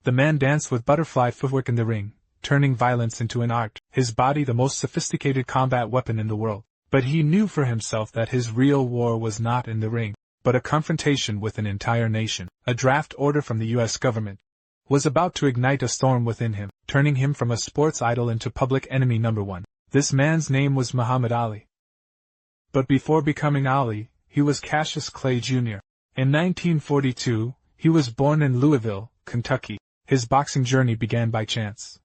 The man danced with butterfly footwork in the ring, turning violence into an art, his body the most sophisticated combat weapon in the world. But he knew for himself that his real war was not in the ring, but a confrontation with an entire nation. A draft order from the U.S. government was about to ignite a storm within him, turning him from a sports idol into public enemy number one. This man's name was Muhammad Ali. But before becoming Ali, he was Cassius Clay Jr. In 1942, he was born in Louisville, Kentucky. His boxing journey began by chance.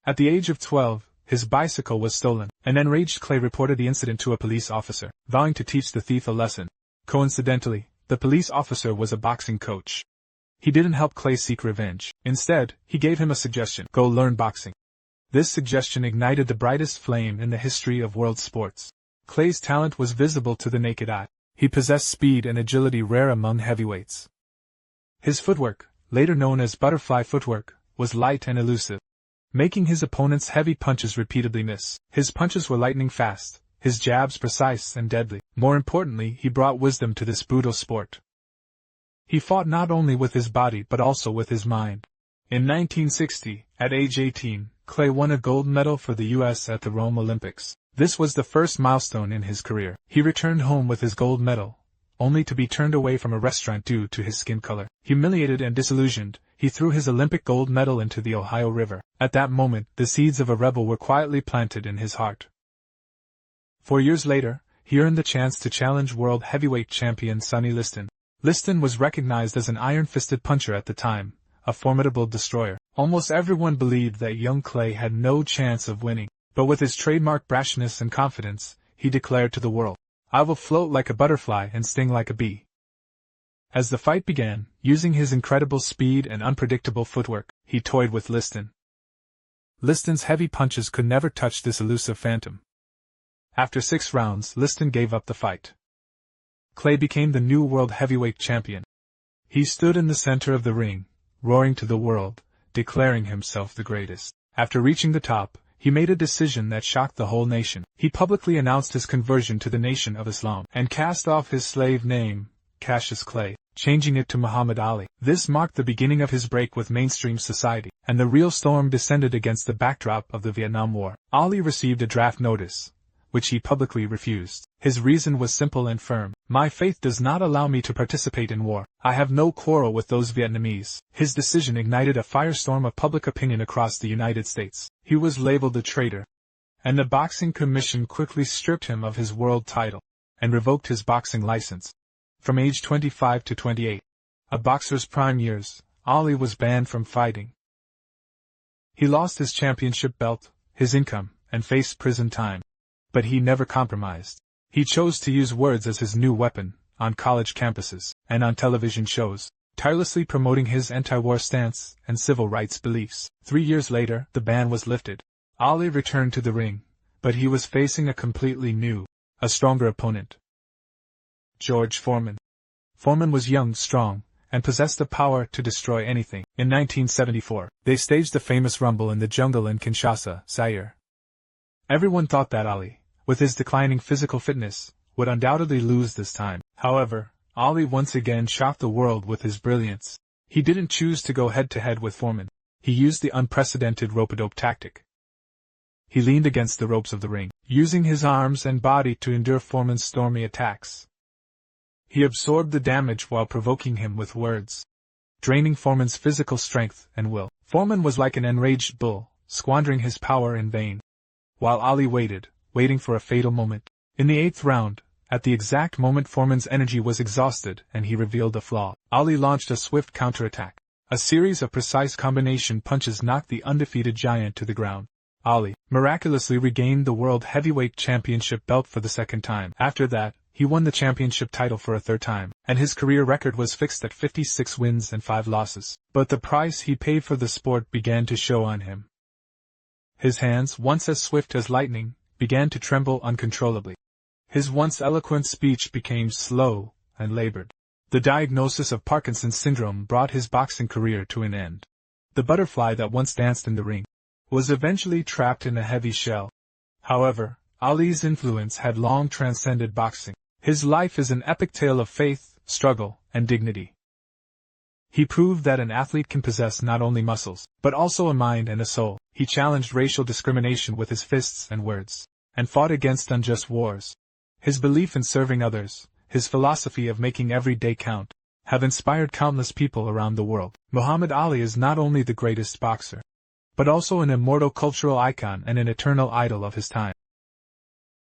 At the age of 12, his bicycle was stolen. An enraged Clay reported the incident to a police officer, vowing to teach the thief a lesson. Coincidentally, the police officer was a boxing coach. He didn't help Clay seek revenge. Instead, he gave him a suggestion: go learn boxing. This suggestion ignited the brightest flame in the history of world sports. Clay's talent was visible to the naked eye. He possessed speed and agility rare among heavyweights. His footwork, later known as butterfly footwork, was light and elusive, making his opponent's heavy punches repeatedly miss. His punches were lightning fast, his jabs precise and deadly. More importantly, he brought wisdom to this brutal sport. He fought not only with his body but also with his mind. In 1960, at age 18, Clay won a gold medal for the U.S. at the Rome Olympics. This was the first milestone in his career. He returned home with his gold medal, only to be turned away from a restaurant due to his skin color. Humiliated and disillusioned, he threw his Olympic gold medal into the Ohio River. At that moment, the seeds of a rebel were quietly planted in his heart. 4 years later, he earned the chance to challenge world heavyweight champion Sonny Liston. Liston was recognized as an iron-fisted puncher at the time, a formidable destroyer. Almost everyone believed that young Clay had no chance of winning, but with his trademark brashness and confidence, he declared to the world, "I will float like a butterfly and sting like a bee." As the fight began, using his incredible speed and unpredictable footwork, he toyed with Liston. Liston's heavy punches could never touch this elusive phantom. After 6 rounds, Liston gave up the fight. Clay became the new world heavyweight champion. He stood in the center of the ring, roaring to the world, declaring himself the greatest. After reaching the top, he made a decision that shocked the whole nation. He publicly announced his conversion to the Nation of Islam and cast off his slave name, Cassius Clay, changing it to Muhammad Ali. This marked the beginning of his break with mainstream society, and the real storm descended against the backdrop of the Vietnam War. Ali received a draft notice, which he publicly refused. His reason was simple and firm: "My faith does not allow me to participate in war. I have no quarrel with those Vietnamese." His decision ignited a firestorm of public opinion across the United States. He was labeled a traitor, and the Boxing Commission quickly stripped him of his world title and revoked his boxing license. From age 25 to 28, a boxer's prime years, Ali was banned from fighting. He lost his championship belt, his income, and faced prison time. But he never compromised. He chose to use words as his new weapon, on college campuses and on television shows, tirelessly promoting his anti-war stance and civil rights beliefs. 3 years later, the ban was lifted. Ali returned to the ring, but he was facing a completely new, a stronger opponent. George Foreman. Foreman was young, strong, and possessed the power to destroy anything. In 1974, they staged the famous Rumble in the jungle in Kinshasa, Zaire. Everyone thought that Ali, with his declining physical fitness, would undoubtedly lose this time. However, Ali once again shocked the world with his brilliance. He didn't choose to go head-to-head with Foreman. He used the unprecedented rope-a-dope tactic. He leaned against the ropes of the ring, using his arms and body to endure Foreman's stormy attacks. He absorbed the damage while provoking him with words, draining Foreman's physical strength and will. Foreman was like an enraged bull, squandering his power in vain, while Ali waiting for a fatal moment. In the 8th round, at the exact moment Foreman's energy was exhausted and he revealed a flaw, Ali launched a swift counterattack. A series of precise combination punches knocked the undefeated giant to the ground. Ali miraculously regained the World Heavyweight Championship belt for the 2nd time. After that, he won the championship title for a 3rd time, and his career record was fixed at 56 wins and 5 losses. But the price he paid for the sport began to show on him. His hands, once as swift as lightning, began to tremble uncontrollably. His once eloquent speech became slow and labored. The diagnosis of Parkinson's syndrome brought his boxing career to an end. The butterfly that once danced in the ring was eventually trapped in a heavy shell. However, Ali's influence had long transcended boxing. His life is an epic tale of faith, struggle, and dignity. He proved that an athlete can possess not only muscles, but also a mind and a soul. He challenged racial discrimination with his fists and words, and fought against unjust wars. His belief in serving others, his philosophy of making every day count, have inspired countless people around the world. Muhammad Ali is not only the greatest boxer, but also an immortal cultural icon and an eternal idol of his time.